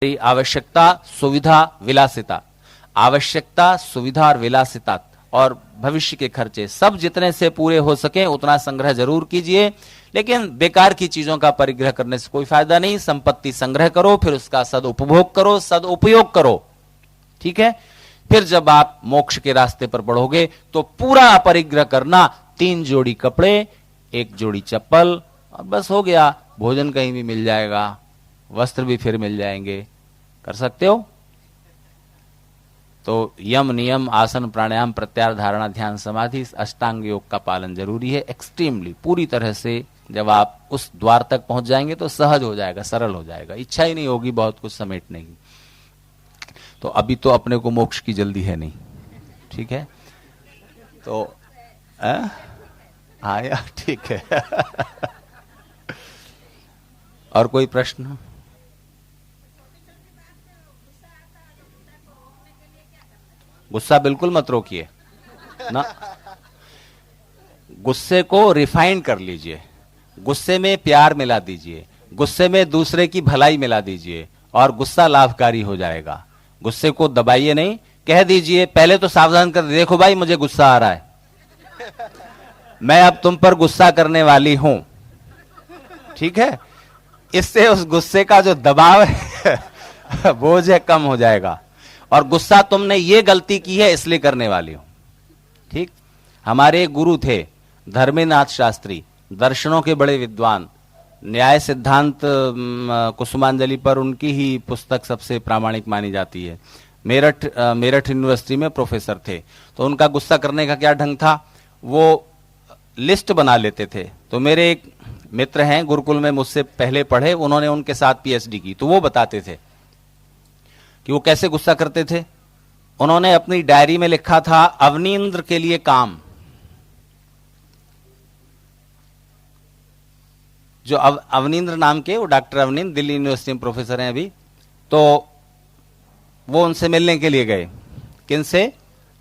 आवश्यकता, सुविधा, विलासिता, आवश्यकता, सुविधा और विलासिता और भविष्य के खर्चे सब जितने से पूरे हो सके उतना संग्रह जरूर कीजिए, लेकिन बेकार की चीजों का परिग्रह करने से कोई फायदा नहीं। संपत्ति संग्रह करो, फिर उसका सदुपभोग करो, सदुपयोग करो, ठीक है। फिर जब आप मोक्ष के रास्ते पर बढ़ोगे तो पूरा अपरिग्रह करना, 3 जोड़ी कपड़े, 1 जोड़ी चप्पल और बस हो गया। भोजन कहीं भी मिल जाएगा, वस्त्र भी फिर मिल जाएंगे, कर सकते हो। तो यम, नियम, आसन, प्राणायाम, प्रत्याहार, धारणा, ध्यान, समाधि, अष्टांग योग का पालन जरूरी है, एक्सट्रीमली, पूरी तरह से। जब आप उस द्वार तक पहुंच जाएंगे तो सहज हो जाएगा, सरल हो जाएगा, इच्छा ही नहीं होगी बहुत कुछ समेटने की। तो अभी तो अपने को मोक्ष की जल्दी है नहीं, ठीक है। तो आया, ठीक है। और कोई प्रश्न? गुस्सा बिल्कुल मत रोकिए ना, गुस्से को रिफाइन कर लीजिए, गुस्से में प्यार मिला दीजिए, गुस्से में दूसरे की भलाई मिला दीजिए और गुस्सा लाभकारी हो जाएगा। गुस्से को दबाइए नहीं, कह दीजिए, पहले तो सावधान कर, देखो भाई मुझे गुस्सा आ रहा है, मैं अब तुम पर गुस्सा करने वाली हूं, ठीक है। इससे उस गुस्से का जो दबाव है बोझ है कम हो जाएगा, और गुस्सा तुमने ये गलती की है इसलिए करने वाली हूं, ठीक। हमारे गुरु थे धर्मेनाथ शास्त्री, दर्शनों के बड़े विद्वान, न्याय सिद्धांत कुसुमांजलि पर उनकी ही पुस्तक सबसे प्रामाणिक मानी जाती है। मेरठ यूनिवर्सिटी में प्रोफेसर थे। तो उनका गुस्सा करने का क्या ढंग था, वो लिस्ट बना लेते थे। तो मेरे एक मित्र हैं गुरुकुल में, मुझसे पहले पढ़े, उन्होंने उनके साथ पीएचडी की, तो वो बताते थे कि वो कैसे गुस्सा करते थे। उन्होंने अपनी डायरी में लिखा था, अवनींद्र के लिए काम। जो अवनींद्र नाम के, वो डॉक्टर अवनींद्र, दिल्ली यूनिवर्सिटी में प्रोफेसर हैं अभी। तो वो उनसे मिलने के लिए गए, किनसे?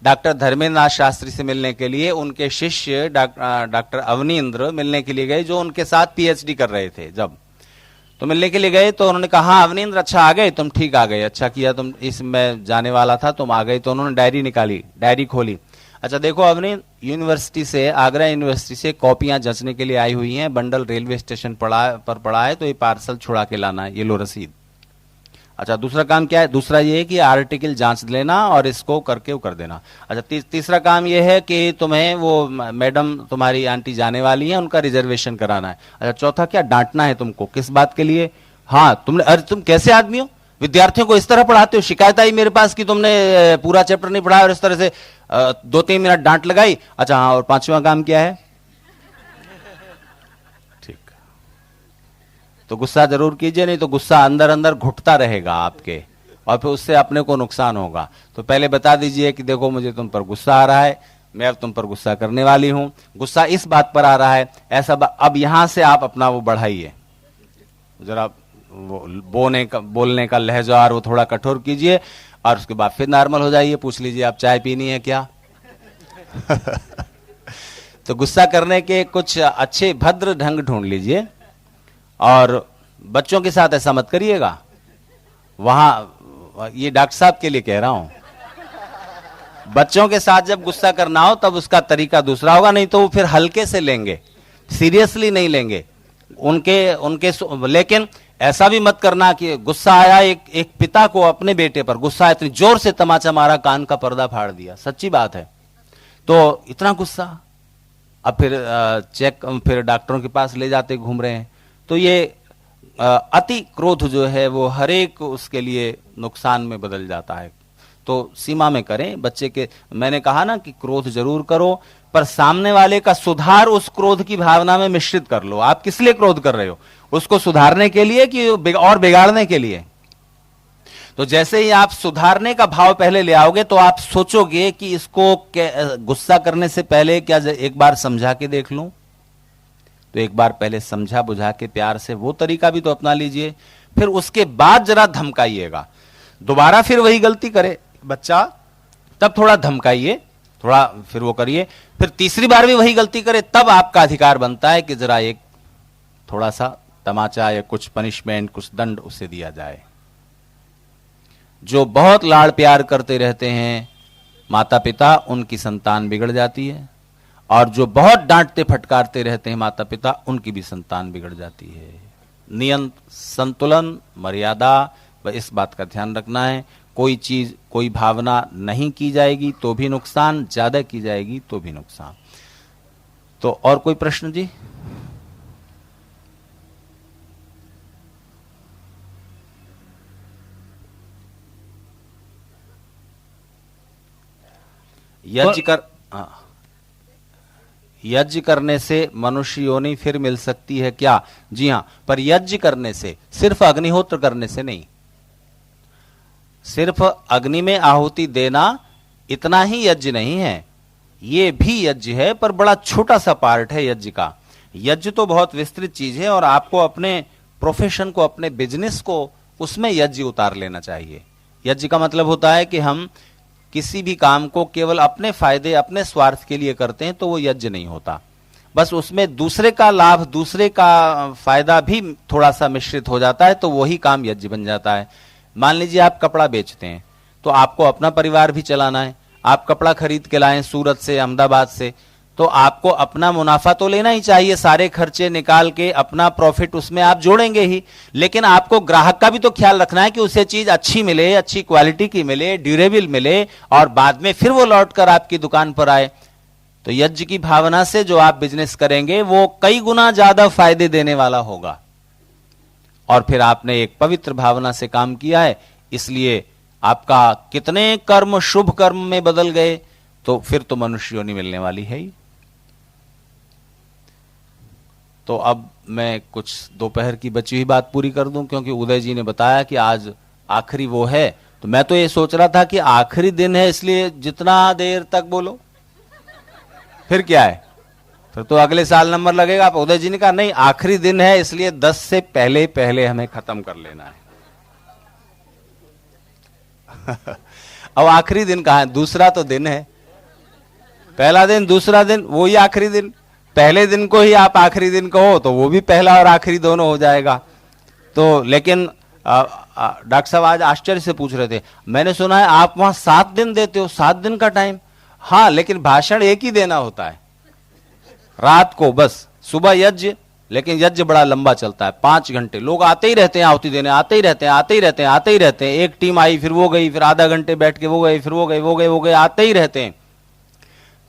डॉक्टर धर्मेनाथ शास्त्री से मिलने के लिए। उनके शिष्य डॉक्टर अवनींद्र मिलने के लिए गए, जो उनके साथ पीएचडी कर रहे थे। जब तो मिलने के लिए गए तो उन्होंने कहा, हाँ अवनींद्र, अच्छा आ गए तुम, ठीक आ गए, अच्छा किया तुम, इसमें जाने वाला था, तुम आ गए। तो उन्होंने डायरी निकाली, डायरी खोली, अच्छा देखो अवनींद्र, यूनिवर्सिटी से, आगरा यूनिवर्सिटी से कॉपियां जांचने के लिए आई हुई हैं, बंडल रेलवे स्टेशन पर पड़ा है, तो ये पार्सल छुड़ा के लाना है, ये लो रसीद। अच्छा दूसरा काम क्या है? दूसरा ये है कि आर्टिकल जांच लेना और इसको करके वो कर देना। अच्छा तीसरा काम ये है कि तुम्हें वो मैडम तुम्हारी आंटी जाने वाली हैं, उनका रिजर्वेशन कराना है। अच्छा चौथा क्या? डांटना है तुमको। किस बात के लिए? हाँ तुमने, अरे तुम कैसे आदमी हो, विद्यार्थियों को इस तरह पढ़ाते हो। शिकायत आई मेरे पास कि तुमने पूरा चैप्टर नहीं पढ़ाया और इस तरह से 2-3 मिनट डांट लगाई। अच्छा हाँ, और 5वां काम क्या है? तो गुस्सा जरूर कीजिए, नहीं तो गुस्सा अंदर अंदर घुटता रहेगा आपके और फिर उससे अपने को नुकसान होगा। तो पहले बता दीजिए कि देखो मुझे तुम पर गुस्सा आ रहा है, मैं अब तुम पर गुस्सा करने वाली हूं। गुस्सा इस बात पर आ रहा है, ऐसा अब यहां से आप अपना वो बढ़ाइए, जरा वो बोलने का लहजा और वो थोड़ा कठोर कीजिए, और उसके बाद फिर नॉर्मल हो जाइए। पूछ लीजिए आप चाय पीनी है क्या? तो गुस्सा करने के कुछ अच्छे भद्र ढंग ढूंढ लीजिए, और बच्चों के साथ ऐसा मत करिएगा। वहां ये डॉक्टर साहब के लिए कह रहा हूं, बच्चों के साथ जब गुस्सा करना हो तब उसका तरीका दूसरा होगा, नहीं तो वो फिर हल्के से लेंगे, सीरियसली नहीं लेंगे उनके। लेकिन ऐसा भी मत करना कि गुस्सा आया, एक पिता को अपने बेटे पर गुस्सा, इतनी जोर से तमाचा मारा, कान का पर्दा फाड़ दिया, सच्ची बात है। तो इतना गुस्सा, अब फिर डॉक्टरों के पास ले जाते घूम रहे हैं। तो ये अति क्रोध जो है वो हर एक उसके लिए नुकसान में बदल जाता है। तो सीमा में करें बच्चे के। मैंने कहा ना कि क्रोध जरूर करो, पर सामने वाले का सुधार उस क्रोध की भावना में मिश्रित कर लो। आप किस लिए क्रोध कर रहे हो? उसको सुधारने के लिए कि और बिगाड़ने के लिए? तो जैसे ही आप सुधारने का भाव पहले ले आओगे तो आप सोचोगे कि इसको गुस्सा करने से पहले क्या एक बार समझा के देख लूं। तो एक बार पहले समझा बुझा के प्यार से वो तरीका भी तो अपना लीजिए, फिर उसके बाद जरा धमकाइएगा। दोबारा फिर वही गलती करे बच्चा, तब थोड़ा धमकाइए, थोड़ा फिर वो करिए, फिर तीसरी बार भी वही गलती करे, तब आपका अधिकार बनता है कि जरा एक थोड़ा सा तमाचा या कुछ पनिशमेंट, कुछ दंड उसे दिया जाए। जो बहुत लाड़ प्यार करते रहते हैं माता पिता, उनकी संतान बिगड़ जाती है, और जो बहुत डांटते फटकारते रहते हैं माता पिता, उनकी भी संतान बिगड़ जाती है। नियंत्रण, संतुलन, मर्यादा, इस बात का ध्यान रखना है। कोई चीज, कोई भावना नहीं की जाएगी तो भी नुकसान, ज्यादा की जाएगी तो भी नुकसान। तो और कोई प्रश्न जी? यज्ञ करने से मनुष्य योनि फिर मिल सकती है क्या? जी हां, पर यज्ञ करने से, सिर्फ अग्निहोत्र करने से नहीं। सिर्फ अग्नि में आहुति देना इतना ही यज्ञ नहीं है, ये भी यज्ञ है, पर बड़ा छोटा सा पार्ट है यज्ञ का। यज्ञ तो बहुत विस्तृत चीज है, और आपको अपने प्रोफेशन को, अपने बिजनेस को उसमें यज्ञ उतार लेना चाहिए। यज्ञ का मतलब होता है कि हम किसी भी काम को केवल अपने फायदे, अपने स्वार्थ के लिए करते हैं तो वो यज्ञ नहीं होता। बस उसमें दूसरे का लाभ, दूसरे का फायदा भी थोड़ा सा मिश्रित हो जाता है तो वही काम यज्ञ बन जाता है। मान लीजिए आप कपड़ा बेचते हैं तो आपको अपना परिवार भी चलाना है। आप कपड़ा खरीद के लाएं सूरत से, अहमदाबाद से, तो आपको अपना मुनाफा तो लेना ही चाहिए, सारे खर्चे निकाल के अपना प्रॉफिट उसमें आप जोड़ेंगे ही, लेकिन आपको ग्राहक का भी तो ख्याल रखना है कि उसे चीज अच्छी मिले, अच्छी क्वालिटी की मिले, ड्यूरेबल मिले, और बाद में फिर वो लौट कर आपकी दुकान पर आए। तो यज्ञ की भावना से जो आप बिजनेस करेंगे वो कई गुना ज्यादा फायदे देने वाला होगा, और फिर आपने एक पवित्र भावना से काम किया है, इसलिए आपका कितने कर्म शुभ कर्म में बदल गए, तो फिर तो मनुष्य योनि मिलने वाली है ही। तो अब मैं कुछ दोपहर की बची हुई बात पूरी कर दूं, क्योंकि उदय जी ने बताया कि आज आखिरी वो है, तो मैं तो ये सोच रहा था कि आखिरी दिन है इसलिए जितना देर तक बोलो, फिर क्या है, फिर तो अगले साल नंबर लगेगा। उदय जी ने कहा नहीं, आखिरी दिन है इसलिए 10 से पहले पहले हमें खत्म कर लेना है। अब आखिरी दिन कहां है? दूसरा तो दिन है, पहला दिन, दूसरा दिन, वो ही आखिरी दिन। पहले दिन को ही आप आखिरी दिन कहो तो वो भी पहला और आखिरी दोनों हो जाएगा। तो लेकिन डॉक्टर साहब आज आश्चर्य से पूछ रहे थे, मैंने सुना है आप वहां 7 दिन देते हो, 7 दिन का टाइम। हाँ, लेकिन भाषण एक ही देना होता है रात को, बस सुबह यज्ञ, लेकिन यज्ञ बड़ा लंबा चलता है, 5 घंटे। लोग आते ही रहते हैं आहुति देने, आते ही रहते हैं, आते ही रहते हैं, आते ही रहते हैं। एक टीम आई, फिर वो गई, फिर आधा घंटे बैठ के वो गए, फिर वो गए, वो गए, वो गए, आते ही रहते हैं।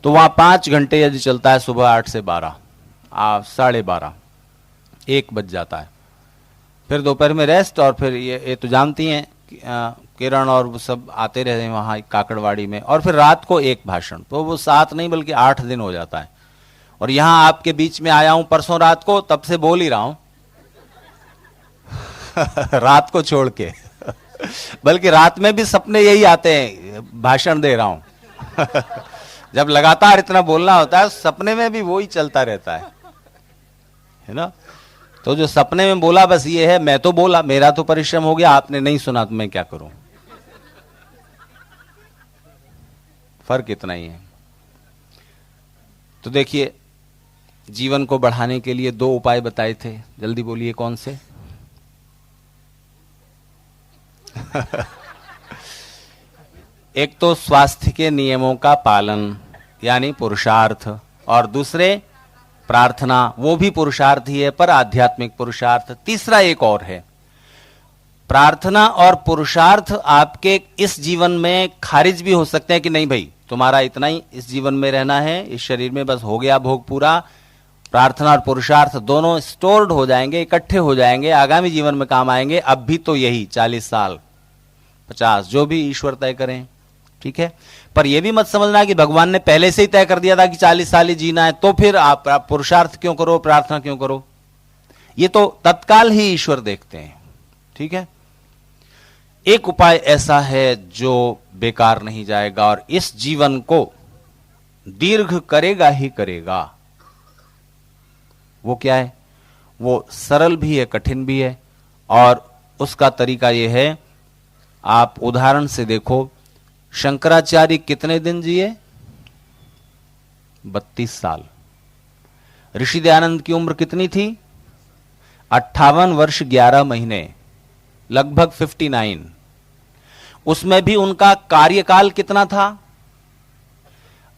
तो वहां 5 घंटे यज्ञ चलता है, सुबह 8 से 12, 12:30, 1 बज जाता है। फिर दोपहर में रेस्ट, और फिर ये तो जानती हैं किरण और वो सब आते रहते हैं वहां काकड़वाड़ी में, और फिर रात को एक भाषण। तो वो 7 नहीं बल्कि 8 दिन हो जाता है। और यहां आपके बीच में आया हूं परसों रात को, तब से बोल ही रहा हूं रात को छोड़ के बल्कि रात में भी सपने यही आते हैं, भाषण दे रहा हूं जब लगातार इतना बोलना होता है, सपने में भी वो ही चलता रहता है ना। तो जो सपने में बोला बस ये है, मैं तो बोला, मेरा तो परिश्रम हो गया, आपने नहीं सुना तो मैं क्या करूं। फर्क इतना ही है। तो देखिए, जीवन को बढ़ाने के लिए 2 उपाय बताए थे, जल्दी बोलिए कौन से? एक तो स्वास्थ्य के नियमों का पालन यानी पुरुषार्थ, और दूसरे प्रार्थना, वो भी पुरुषार्थ ही है पर आध्यात्मिक पुरुषार्थ। तीसरा एक और है, प्रार्थना और पुरुषार्थ आपके इस जीवन में खारिज भी हो सकते हैं कि नहीं भाई तुम्हारा इतना ही इस जीवन में रहना है, इस शरीर में बस हो गया भोग पूरा। प्रार्थना और पुरुषार्थ दोनों स्टोर्ड हो जाएंगे, इकट्ठे हो जाएंगे, आगामी जीवन में काम आएंगे। अब भी तो यही 40 साल 50 जो भी ईश्वर तय करें, ठीक है। पर यह भी मत समझना कि भगवान ने पहले से ही तय कर दिया था कि 40 साल ही जीना है, तो फिर आप पुरुषार्थ क्यों करो, प्रार्थना क्यों करो। ये तो तत्काल ही ईश्वर देखते हैं, ठीक है। एक उपाय ऐसा है जो बेकार नहीं जाएगा और इस जीवन को दीर्घ करेगा ही करेगा। वो क्या है? वो सरल भी है, कठिन भी है, और उसका तरीका यह है, आप उदाहरण से देखो, शंकराचार्य कितने दिन जिए? 32 साल। ऋषि दयानंद की उम्र कितनी थी? 58 वर्ष 11 महीने, लगभग 59। उसमें भी उनका कार्यकाल कितना था?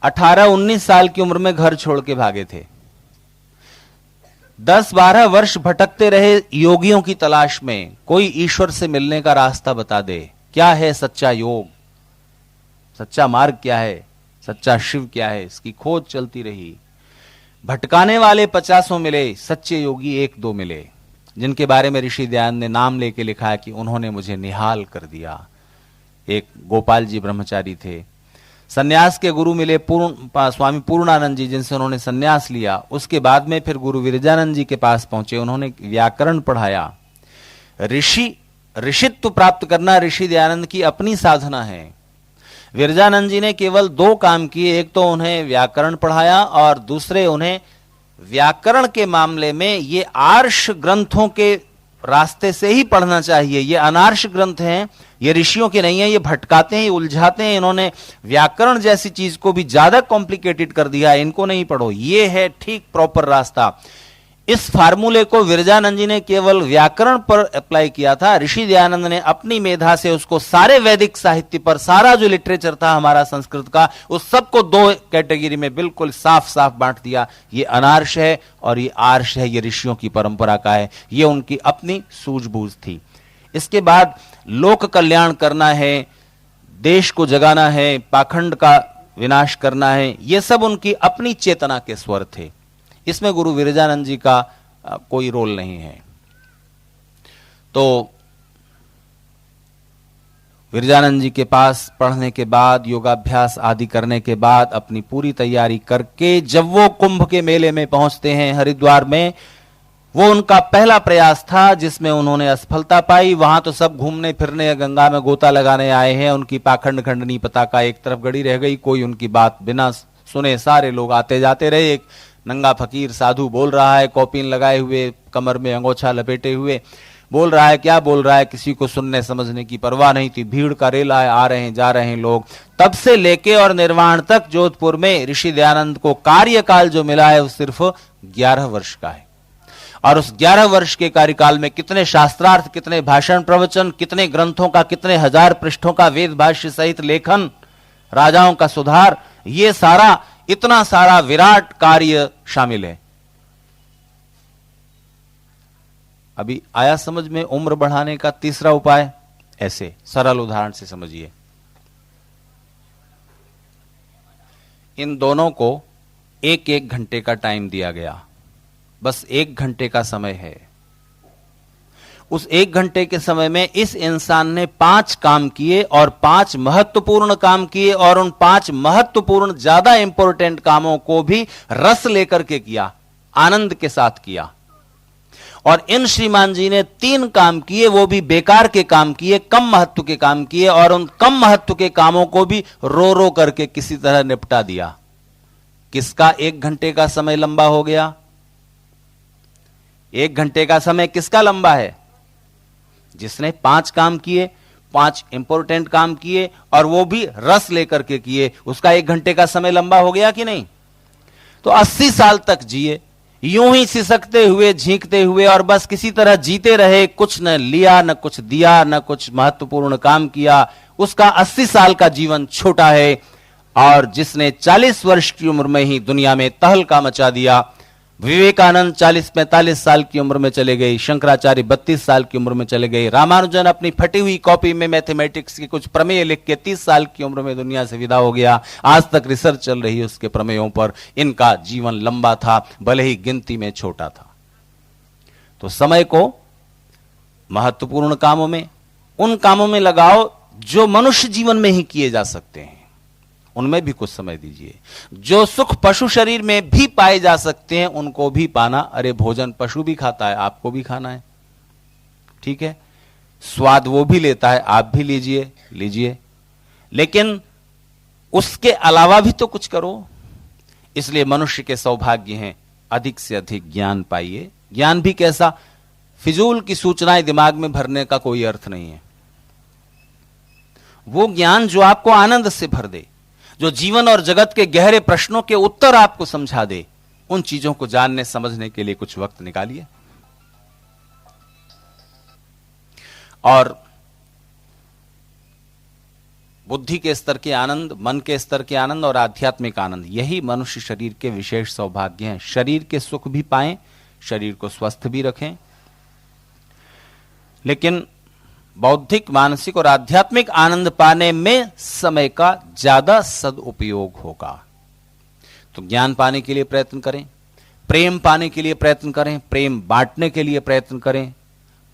18-19 साल की उम्र में घर छोड़ के भागे थे। 10-12 वर्ष भटकते रहे योगियों की तलाश में, कोई ईश्वर से मिलने का रास्ता बता दे। क्या है सच्चा योग, सच्चा मार्ग क्या है, सच्चा शिव क्या है, इसकी खोज चलती रही। भटकाने वाले 50 मिले, सच्चे योगी 1-2 मिले, जिनके बारे में ऋषि दयानंद ने नाम लेके लिखा है कि उन्होंने मुझे निहाल कर दिया। एक गोपाल जी ब्रह्मचारी थे। सन्यास के गुरु मिले स्वामी पूर्णानंद जी, जिनसे उन्होंने सन्यास लिया। उसके बाद में फिर गुरु विरजानंद जी के पास पहुंचे, उन्होंने व्याकरण पढ़ाया। ऋषित्व प्राप्त करना ऋषि दयानंद की अपनी साधना है। विरजानंद जी ने केवल 2 काम किए, एक तो उन्हें व्याकरण पढ़ाया और दूसरे उन्हें व्याकरण के मामले में ये आर्ष ग्रंथों के रास्ते से ही पढ़ना चाहिए। ये अनार्ष ग्रंथ हैं, ये ऋषियों के नहीं है, ये भटकाते हैं, उलझाते हैं। इन्होंने व्याकरण जैसी चीज को भी ज्यादा कॉम्प्लिकेटेड कर दिया, इनको नहीं पढ़ो, ये है ठीक प्रॉपर रास्ता। इस फार्मूले को विरजानंद जी ने केवल व्याकरण पर अप्लाई किया था। ऋषि दयानंद ने अपनी मेधा से उसको सारे वैदिक साहित्य पर, सारा जो लिटरेचर था हमारा संस्कृत का, उस सबको 2 कैटेगरी में बिल्कुल साफ साफ बांट दिया। ये अनार्ष है और ये आर्ष है, ये ऋषियों की परंपरा का है, ये उनकी अपनी सूझबूझ थी। इसके बाद लोक कल्याण करना है, देश को जगाना है, पाखंड का विनाश करना है, ये सब उनकी अपनी चेतना के स्वर थे। इसमें गुरु विरजानंद जी का कोई रोल नहीं है। तो विरजानंद जी के पास पढ़ने के बाद, योगाभ्यास आदि करने के बाद, अपनी पूरी तैयारी करके जब वो कुंभ के मेले में पहुंचते हैं हरिद्वार में, वो उनका पहला प्रयास था जिसमें उन्होंने असफलता पाई। वहां तो सब घूमने फिरने, गंगा में गोता लगाने आए हैं, उनकी पाखंड खंडनी पताका एक तरफ गड़ी रह गई, कोई उनकी बात बिना सुने सारे लोग आते जाते रहे। एक नंगा फकीर साधु बोल रहा है, कॉपीन लगाए हुए, कमर में अंगोछा लपेटे हुए, बोल रहा है, क्या बोल रहा है, किसी को सुनने समझने की परवाह नहीं थी। भीड़ का रेला है, आ रहे हैं जा रहे हैं लोग। तब से लेके और निर्वाण तक जोधपुर में ऋषि दयानंद को कार्यकाल जो मिला है वो सिर्फ 11 वर्ष का है। और उस 11 वर्ष के कार्यकाल में कितने शास्त्रार्थ, कितने भाषण प्रवचन, कितने ग्रंथों का, कितने 1000 पृष्ठों का वेद भाष्य सहित लेखन, राजाओं का सुधार, ये सारा, इतना सारा विराट कार्य शामिल है। अभी आया समझ में उम्र बढ़ाने का तीसरा उपाय? ऐसे सरल उदाहरण से समझिए। इन दोनों को 1-1 घंटे का टाइम दिया गया, बस 1 घंटे का समय है। उस 1 घंटे के समय में इस इंसान ने 5 काम किए और 5 महत्वपूर्ण काम किए, और उन 5 महत्वपूर्ण ज्यादा इंपॉर्टेंट कामों को भी रस लेकर के किया, आनंद के साथ किया। और इन श्रीमान जी ने 3 काम किए, वो भी बेकार के काम किए, कम महत्व के काम किए, और उन कम महत्व के कामों को भी रो रो करके किसी तरह निपटा दिया। किसका 1 घंटे का समय लंबा हो गया? 1 घंटे का समय किसका लंबा है? जिसने 5 काम किए, 5 इंपॉर्टेंट काम किए, और वो भी रस लेकर के किए, उसका 1 घंटे का समय लंबा हो गया कि नहीं? तो 80 साल तक जिए, यूं ही सिसकते हुए, झींकते हुए, और बस किसी तरह जीते रहे, कुछ न लिया, न कुछ दिया, न कुछ महत्वपूर्ण काम किया। उसका 80 साल का जीवन छोटा है। और जिसने 40 वर्ष की उम्र में ही दुनिया में तहलका मचा दिया, विवेकानंद 40-45 साल की उम्र में चले गए, शंकराचार्य 32 साल की उम्र में चले गए, रामानुजन अपनी फटी हुई कॉपी में मैथमेटिक्स की कुछ प्रमेय लिख के 30 साल की उम्र में दुनिया से विदा हो गया। आज तक रिसर्च चल रही है उसके प्रमेयों पर। इनका जीवन लंबा था, भले ही गिनती में छोटा था। तो समय को महत्वपूर्ण कामों में, उन कामों में लगाओ जो मनुष्य जीवन में ही किए जा सकते हैं, उनमें भी कुछ समय दीजिए। जो सुख पशु शरीर में भी पाए जा सकते हैं उनको भी पाना। अरे भोजन पशु भी खाता है, आपको भी खाना है, ठीक है। स्वाद वो भी लेता है, आप भी लीजिए, लेकिन उसके अलावा भी तो कुछ करो। इसलिए मनुष्य के सौभाग्य हैं, अधिक से अधिक ज्ञान पाइए। ज्ञान भी कैसा? फिजूल की सूचनाएं दिमाग में भरने का कोई अर्थ नहीं है। वो ज्ञान जो आपको आनंद से भर दे, जो जीवन और जगत के गहरे प्रश्नों के उत्तर आपको समझा दे, उन चीजों को जानने समझने के लिए कुछ वक्त निकालिए। और बुद्धि के स्तर के आनंद, मन के स्तर के आनंद और आध्यात्मिक आनंद, यही मनुष्य शरीर के विशेष सौभाग्य हैं। शरीर के सुख भी पाएं, शरीर को स्वस्थ भी रखें, लेकिन बौद्धिक, मानसिक और आध्यात्मिक आनंद पाने में समय का ज्यादा सदुपयोग होगा। तो ज्ञान पाने के लिए प्रयत्न करें, प्रेम पाने के लिए प्रयत्न करें, प्रेम बांटने के लिए प्रयत्न करें,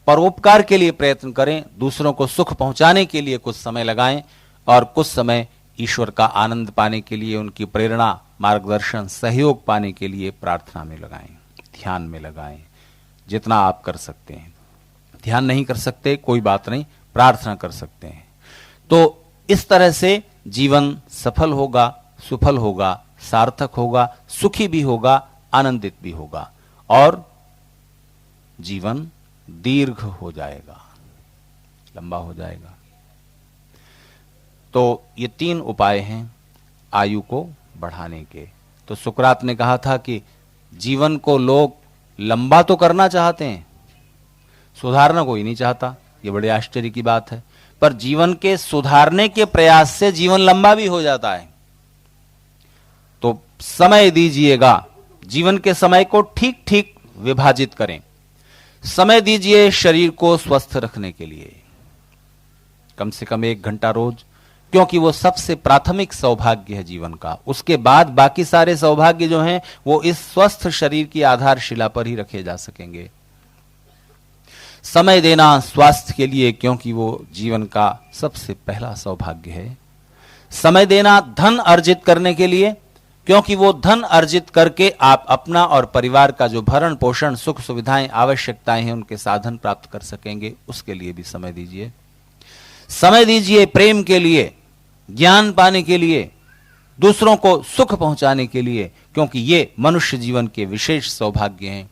परोपकार के लिए प्रयत्न करें, दूसरों को सुख पहुंचाने के लिए कुछ समय लगाएं और कुछ समय ईश्वर का आनंद पाने के लिए, उनकी प्रेरणा, मार्गदर्शन, सहयोग पाने के लिए प्रार्थना में लगाएं, ध्यान में लगाएं, जितना आप कर सकते हैं। ध्यान नहीं कर सकते कोई बात नहीं, प्रार्थना कर सकते हैं। तो इस तरह से जीवन सफल होगा, सुफल होगा, सार्थक होगा, सुखी भी होगा, आनंदित भी होगा और जीवन दीर्घ हो जाएगा, लंबा हो जाएगा। तो ये 3 उपाय हैं आयु को बढ़ाने के। तो सुकरात ने कहा था कि जीवन को लोग लंबा तो करना चाहते हैं, सुधारना कोई नहीं चाहता। ये बड़े आश्चर्य की बात है, पर जीवन के सुधारने के प्रयास से जीवन लंबा भी हो जाता है। तो समय दीजिएगा, जीवन के समय को ठीक ठीक विभाजित करें। समय दीजिए शरीर को स्वस्थ रखने के लिए, कम से कम 1 घंटा रोज, क्योंकि वो सबसे प्राथमिक सौभाग्य है जीवन का। उसके बाद बाकी सारे सौभाग्य जो हैं वो इस स्वस्थ शरीर की आधारशिला पर ही रखे जा सकेंगे। समय देना स्वास्थ्य के लिए, क्योंकि वो जीवन का सबसे पहला सौभाग्य है। समय देना धन अर्जित करने के लिए, क्योंकि वो धन अर्जित करके आप अपना और परिवार का जो भरण पोषण, सुख सुविधाएं, आवश्यकताएं हैं, उनके साधन प्राप्त कर सकेंगे, उसके लिए भी समय दीजिए। समय दीजिए प्रेम के लिए, ज्ञान पाने के लिए, दूसरों को सुख पहुंचाने के लिए, क्योंकि ये मनुष्य जीवन के विशेष सौभाग्य हैं।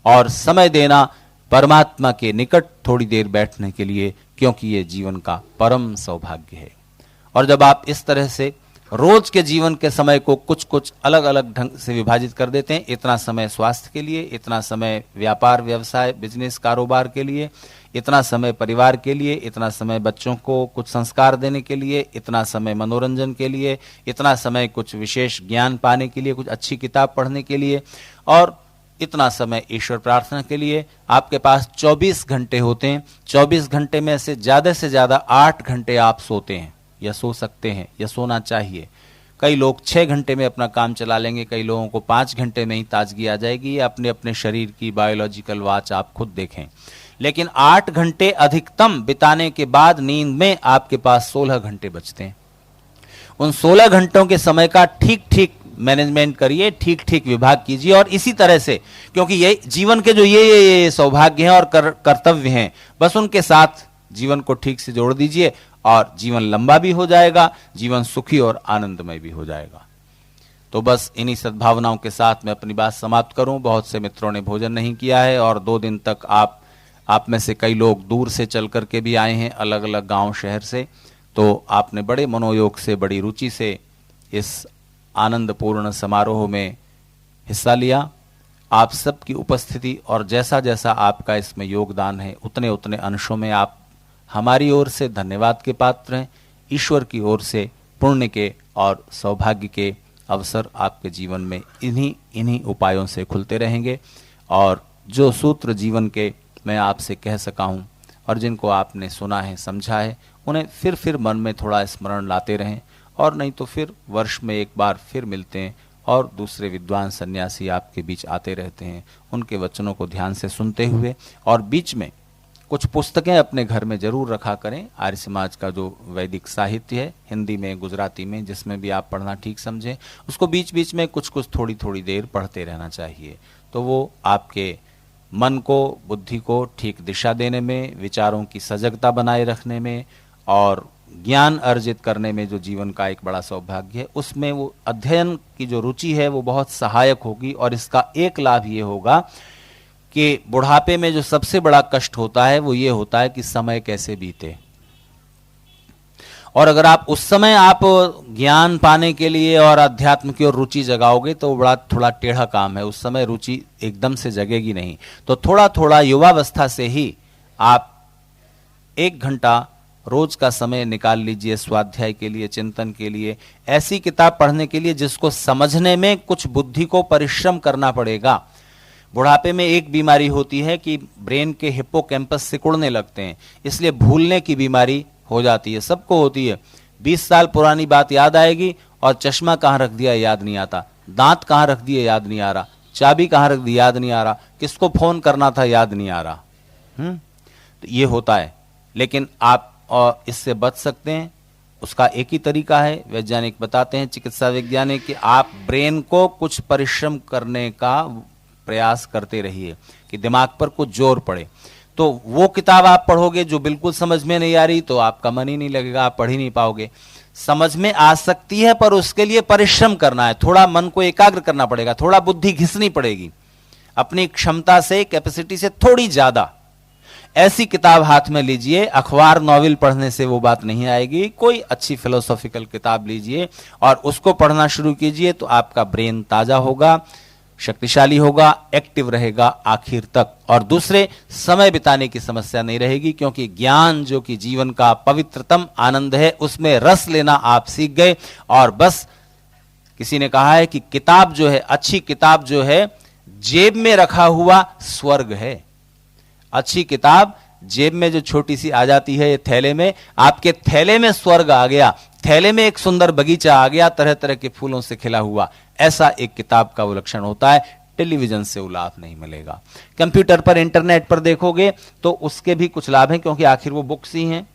और समय देना परमात्मा के निकट थोड़ी देर बैठने के लिए, क्योंकि ये जीवन का परम सौभाग्य है। और जब आप इस तरह से रोज के जीवन के समय को कुछ कुछ अलग अलग ढंग से विभाजित कर देते हैं, इतना समय स्वास्थ्य के लिए, इतना समय व्यापार व्यवसाय बिजनेस कारोबार के लिए, इतना समय परिवार के लिए, इतना समय बच्चों को कुछ संस्कार देने के लिए, इतना समय मनोरंजन के लिए, इतना समय कुछ विशेष ज्ञान पाने के लिए, कुछ अच्छी किताब पढ़ने के लिए, और इतना समय ईश्वर प्रार्थना के लिए। आपके पास 24 घंटे होते हैं, 24 घंटे में से ज्यादा 8 घंटे आप सोते हैं या सो सकते हैं या सोना चाहिए। कई लोग 6 घंटे में अपना काम चला लेंगे, कई लोगों को 5 घंटे में ही ताजगी आ जाएगी। या अपने अपने शरीर की बायोलॉजिकल वॉच आप खुद देखें, लेकिन 8 घंटे अधिकतम बिताने के बाद नींद में आपके पास 16 घंटे बचते हैं। उन 16 घंटों के समय का ठीक ठीक मैनेजमेंट करिए, ठीक ठीक विभाग कीजिए। और इसी तरह से, क्योंकि ये जीवन के जो ये सौभाग्य हैं और कर्तव्य हैं, बस उनके साथ जीवन को ठीक से जोड़ दीजिए और जीवन लंबा भी हो जाएगा, जीवन सुखी और आनंदमय भी हो जाएगा। तो बस इन्हीं सद्भावनाओं के साथ मैं अपनी बात समाप्त करूं। बहुत से मित्रों ने भोजन नहीं किया है और 2 दिन तक आप में से कई लोग दूर से चल करके भी आए हैं, अलग अलग गांव शहर से। तो आपने बड़े मनोयोग से, बड़ी रुचि से इस आनंदपूर्ण समारोह में हिस्सा लिया। आप सबकी उपस्थिति और जैसा जैसा आपका इसमें योगदान है, उतने उतने अंशों में आप हमारी ओर से धन्यवाद के पात्र हैं। ईश्वर की ओर से पुण्य के और सौभाग्य के अवसर आपके जीवन में इन्हीं उपायों से खुलते रहेंगे। और जो सूत्र जीवन के मैं आपसे कह सका हूँ और जिनको आपने सुना है, समझा है, उन्हें फिर मन में थोड़ा स्मरण लाते रहें। और नहीं तो फिर वर्ष में एक बार फिर मिलते हैं और दूसरे विद्वान सन्यासी आपके बीच आते रहते हैं, उनके वचनों को ध्यान से सुनते हुए। और बीच में कुछ पुस्तकें अपने घर में जरूर रखा करें। आर्य समाज का जो वैदिक साहित्य है, हिंदी में, गुजराती में, जिसमें भी आप पढ़ना ठीक समझें, उसको बीच बीच में कुछ कुछ थोड़ी देर पढ़ते रहना चाहिए। तो वो आपके मन को, बुद्धि को ठीक दिशा देने में, विचारों की सजगता बनाए रखने में और ज्ञान अर्जित करने में, जो जीवन का एक बड़ा सौभाग्य है, उसमें वो अध्ययन की जो रुचि है वो बहुत सहायक होगी। और इसका एक लाभ ये होगा कि बुढ़ापे में जो सबसे बड़ा कष्ट होता है वो ये होता है कि समय कैसे बीते। और अगर आप उस समय आप ज्ञान पाने के लिए और अध्यात्म की ओर रुचि जगाओगे तो बड़ा थोड़ा टेढ़ा काम है, उस समय रुचि एकदम से जगेगी नहीं। तो थोड़ा थोड़ा युवावस्था से ही आप 1 घंटा रोज का समय निकाल लीजिए स्वाध्याय के लिए, चिंतन के लिए, ऐसी किताब पढ़ने के लिए जिसको समझने में कुछ बुद्धि को परिश्रम करना पड़ेगा। बुढ़ापे में एक बीमारी होती है कि ब्रेन के हिप्पोकैम्पस सिकुड़ने लगते हैं, इसलिए भूलने की बीमारी हो जाती है, सबको होती है। 20 साल पुरानी बात याद आएगी और चश्मा कहाँ रख दिया याद नहीं आता, दांत कहाँ रख दिए याद नहीं आ रहा, चाबी कहाँ रख दी याद नहीं आ रहा, किसको फोन करना था याद नहीं आ रहा। तो ये होता है, लेकिन आप इससे बच सकते हैं। उसका एक ही तरीका है, वैज्ञानिक बताते हैं, चिकित्सा वैज्ञानिक, कि आप ब्रेन को कुछ परिश्रम करने का प्रयास करते रहिए कि दिमाग पर कुछ जोर पड़े। तो वो किताब आप पढ़ोगे जो बिल्कुल समझ में नहीं आ रही तो आपका मन ही नहीं लगेगा, आप पढ़ ही नहीं पाओगे। समझ में आ सकती है पर उसके लिए परिश्रम करना है, थोड़ा मन को एकाग्र करना पड़ेगा, थोड़ा बुद्धि घिसनी पड़ेगी, अपनी क्षमता से, कैपेसिटी से थोड़ी ज्यादा। ऐसी किताब हाथ में लीजिए। अखबार नॉवेल पढ़ने से वो बात नहीं आएगी, कोई अच्छी फिलोसॉफिकल किताब लीजिए और उसको पढ़ना शुरू कीजिए, तो आपका ब्रेन ताजा होगा, शक्तिशाली होगा, एक्टिव रहेगा आखिर तक। और दूसरे, समय बिताने की समस्या नहीं रहेगी, क्योंकि ज्ञान जो कि जीवन का पवित्रतम आनंद है, उसमें रस लेना आप सीख गए। और बस किसी ने कहा है कि किताब जो है, अच्छी किताब जो है, जेब में रखा हुआ स्वर्ग है। अच्छी किताब जेब में जो छोटी सी आ जाती है, ये थैले में, आपके थैले में स्वर्ग आ गया, थैले में एक सुंदर बगीचा आ गया, तरह तरह के फूलों से खिला हुआ। ऐसा एक किताब का वो लक्षण होता है। टेलीविजन से वो लाभ नहीं मिलेगा। कंप्यूटर पर, इंटरनेट पर देखोगे तो उसके भी कुछ लाभ हैं, क्योंकि आखिर वो बुक्स ही हैं,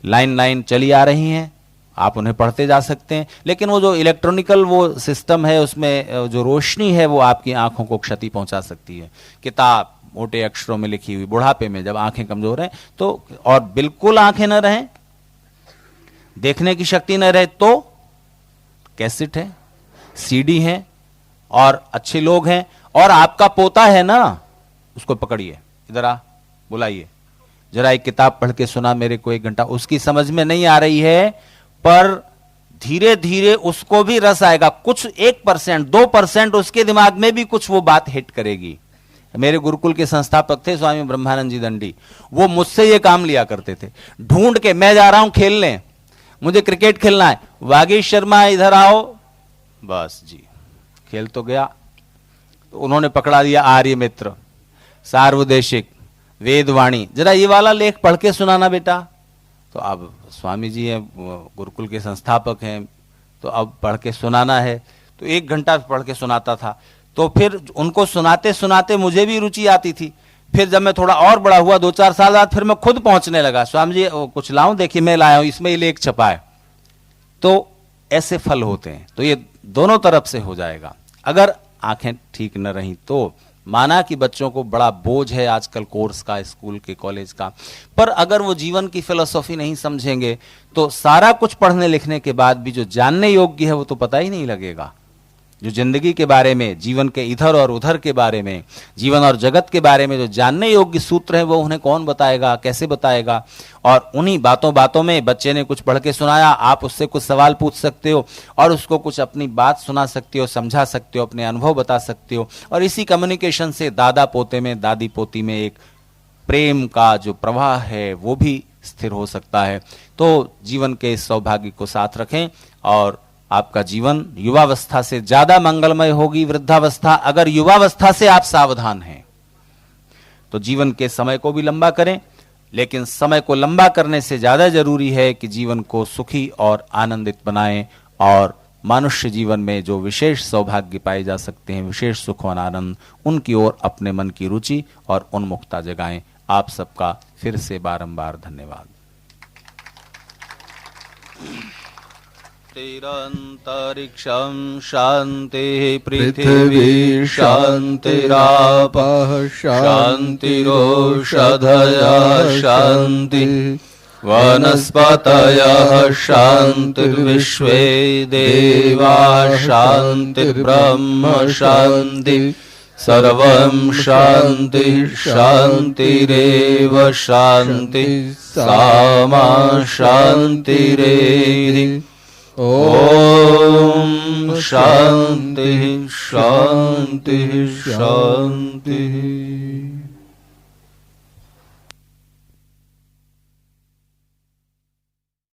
लाइन लाइन चली आ रही हैं, आप उन्हें पढ़ते जा सकते हैं। लेकिन वो जो इलेक्ट्रॉनिकल वो सिस्टम है, उसमें जो रोशनी है वो आपकी आंखों को क्षति पहुंचा सकती है। किताब मोटे अक्षरों में लिखी हुई, बुढ़ापे में जब आंखें कमजोर हैं तो, और बिल्कुल आंखें न रहें, देखने की शक्ति न रहे, तो कैसेट है, सीडी है, और अच्छे लोग हैं, और आपका पोता है ना, उसको पकड़िए, इधर आ, बुलाइए, जरा एक किताब पढ़ के सुना मेरे को 1 घंटा। उसकी समझ में नहीं आ रही है, पर धीरे धीरे उसको भी रस आएगा, कुछ 1%, 2% उसके दिमाग में भी कुछ वो बात हिट करेगी। मेरे गुरुकुल के संस्थापक थे स्वामी ब्रह्मानंद जी दंडी, वो मुझसे ये काम लिया करते थे, ढूंढ के, मैं जा रहा हूं खेलने, मुझे क्रिकेट खेलना है, वागीश शर्मा इधर आओ, बस जी, खेल तो गया। तो उन्होंने पकड़ा दिया आर्य मित्र, सार्वदेशिक, वेदवाणी, जरा ये वाला लेख पढ़ के सुनाना बेटा। तो अब स्वामी जी हैं, गुरुकुल के संस्थापक हैं, तो अब पढ़ के सुनाना है, तो 1 घंटा पढ़ के सुनाता था। तो फिर उनको सुनाते सुनाते मुझे भी रुचि आती थी। फिर जब मैं थोड़ा और बड़ा हुआ, 2-4 साल बाद, फिर मैं खुद पहुंचने लगा, स्वामी जी कुछ लाऊं, देखिए मैं लाया हूं, इसमें ये लेख छपा है। तो ऐसे फल होते हैं। तो ये दोनों तरफ से हो जाएगा। अगर आंखें ठीक न रही तो, माना कि बच्चों को बड़ा बोझ है आजकल कोर्स का, स्कूल के, कॉलेज का, पर अगर वो जीवन की फिलॉसफी नहीं समझेंगे तो सारा कुछ पढ़ने लिखने के बाद भी जो जानने योग्य है वो तो पता ही नहीं लगेगा। जो जिंदगी के बारे में, जीवन के इधर और उधर के बारे में, जीवन और जगत के बारे में जो जानने योग्य सूत्र हैं, वो उन्हें कौन बताएगा, कैसे बताएगा। और उन्हीं बातों बातों में बच्चे ने कुछ पढ़ के सुनाया, आप उससे कुछ सवाल पूछ सकते हो और उसको कुछ अपनी बात सुना सकते हो, समझा सकते हो, अपने अनुभव बता सकते हो। और इसी कम्युनिकेशन से दादा पोते में, दादी पोती में एक प्रेम का जो प्रवाह है वो भी स्थिर हो सकता है। तो जीवन के इस सौभाग्य को साथ रखें और आपका जीवन युवावस्था से ज्यादा मंगलमय होगी वृद्धावस्था, अगर युवावस्था से आप सावधान हैं। तो जीवन के समय को भी लंबा करें, लेकिन समय को लंबा करने से ज्यादा जरूरी है कि जीवन को सुखी और आनंदित बनाएं और मनुष्य जीवन में जो विशेष सौभाग्य पाए जा सकते हैं, विशेष सुख और आनंद, उनकी ओर अपने मन की रुचि और उन्मुखता जगाएं। आप सबका फिर से बारंबार धन्यवाद। शांतिरंतरिक्षं शांति पृथिवी शांतिरापः शांतिरोषधयः शांति वनस्पतयः शांतिर्विश्वे देवा शांतिर्ब्रह्म शांति सर्वं शांति शांतिरेव शांति सामा शांतिरेधि। ओम शांति शांति शांति।